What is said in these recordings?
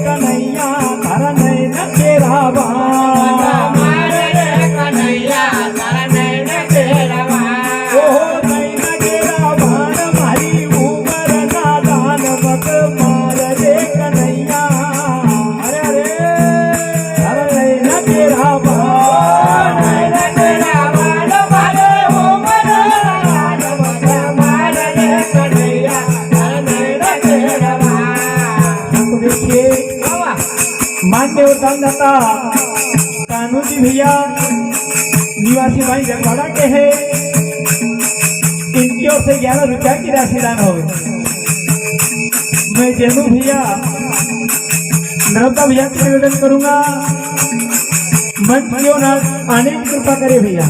कन्हैया तारा नैन तेरा बाण मार रे कन्हैया तारा नैन तेरा बाण ओ नैन तेरा बाण मारी उमर नादान मत मार रे कन्हैया अरे अरे तारा नैन तेरा बाण नैन तेरा बाण मारे उमर नादान मत मार रे कन्हैया तारा नैन तेरा बाण। तो देखिए मान्य दाता कानूजी भैया निवासी भाई जगवाड़ा के हैं, इनकी ओर से 11 रुपया की राशि दान हो। मैं जेनू भैया नर्मदा भैया की निवेदन करूंगा मंच की ओर आने की कृपा करे भैया।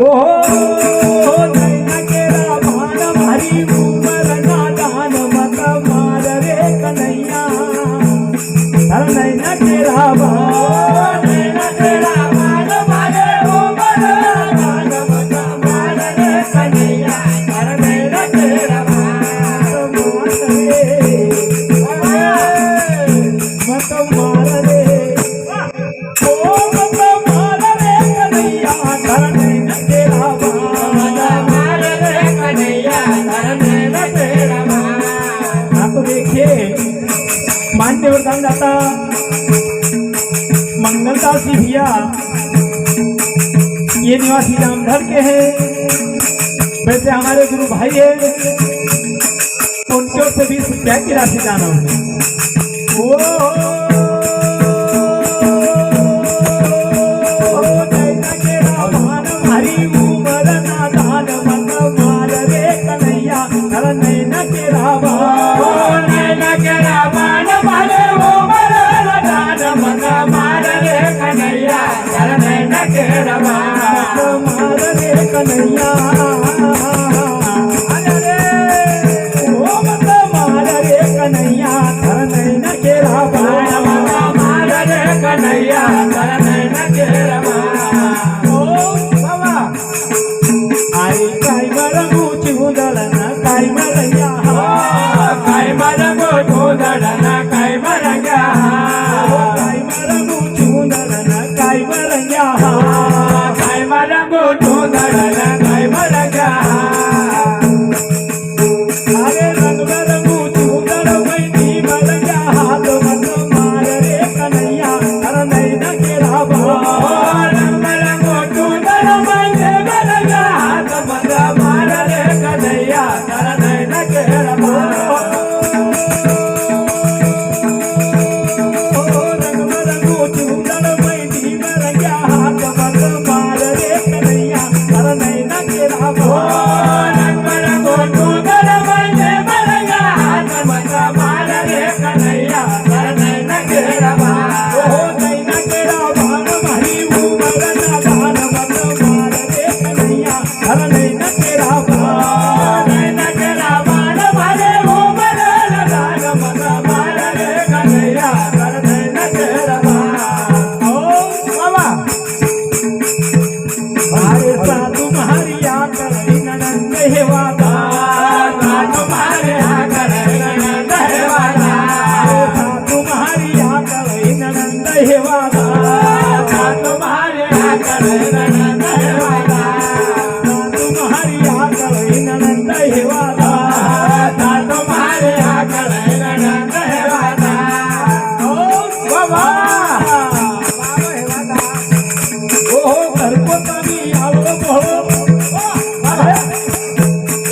ओहो नैना केरा भान मारी उमर नादान मत मार रे कन्हैया तारा नैना तेरा बाण नैन तेरा बाण मारे उमर नादान मत मार रे कन्हैया तारा नैन तेरा बाण। मत मार रे ओ मत मार रे कन्हैया तारा नैना तेरा बाण मार रे कन्हैया तारा नैन तेरा बाण। हाँ तो देखिए मान्य दाता मंगलदास जी भैया ये निवासी रामधर के हैं, वैसे हमारे गुरु भाई है, उनके ओर से 20 रुपया की राशि दान हो। नैना केरा भान मारी उमर नादान मत मार रे कन्हैया तारा नैना केरा बाण नैन केरा बाण मारे उमर नादान मत मार रे कन्हैया तारा नैन तेरा बाण। मार रे कन्हैया अरे ओ मत मार रे कन्हैया तारा नैना केरा बाण मार रे कन्हैया तारा नैन तेरा बाण। ओ बाबा आई काय मरगू चिहुदलन काय मरया काय मरगो धोदडन काय मरग्या काय मरगू चिहुदलन काय मरया काय मरगो धोदडन काय मरग्या अरे रंग मरगू चिहुदल मैनी मरया हाथ मत मार रे कन्हैया तारा नैना केरा बाण मरगो धोदड म्हणजे मरग्या हात बंद मार रे कन्हैया तारा नैन तेरा बाण। रंग मरगू चिहुदल मैनी मरया हाथ मत मार रे कन्हैया तारा नैना केरा बाण मरगो धोदड म्हणजे मरग्या हात बंद मार रे कन्हैया तारा नैन तेरा बाण। ओ नैना केरा बाण मारी उमर नादान मत मार रे कन्हैया तारा नैना केरा बाण नैन केरा बाण मारे उमर नादान मत मार रे कन्हैया तारा नैन तेरा बाण। ओ बाबा अरे साधु महारिया करई ननंद हे वादा तुम्हारे आकर ननंद है वाला साधु महारिया करई ननंद हे वादा तुम्हारे आकर ननंद है वाला साधु महारिया करई ननंद हे वादा तुम्हारे आकर ननंद है वाला। ओ बाबा ओहो घरपोतानी आवो मोहो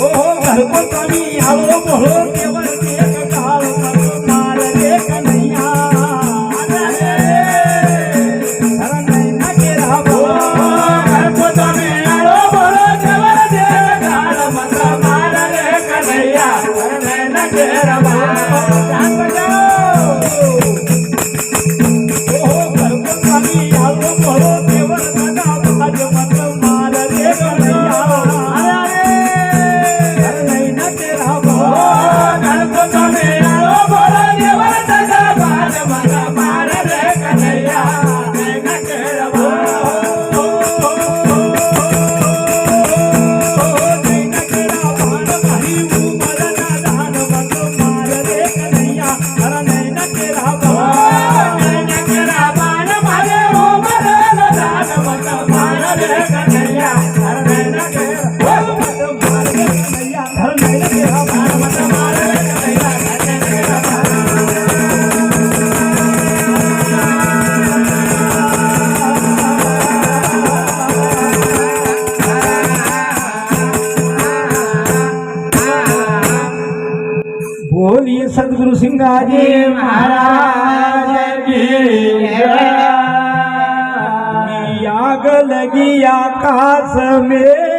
ओहो घरपोतानी आवो मोहो केवळ एक काळ मत मार रे कन्हैया तारा नैना केरा बाण घरपोतानी आलो बोलो देवर देव काळ मत मार रे कन्हैया तारा नैन तेरा बाण। ओहो घरपोतानी आवो मोहो केवळ सदा भाज मत मार रे कन्हैया तारा नैना केरा बाण घरपोतानी आलो बोलो देवर देव काळ मत मार रे कन्हैया नैन तेरा बाण। नैना केरा बाण मारी उमर नादान मत मार रे कन्हैया बोलिए सदगुरु सिंगाजी महाराज की जय। आग लगी आकाश में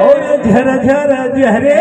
और झर झर झरे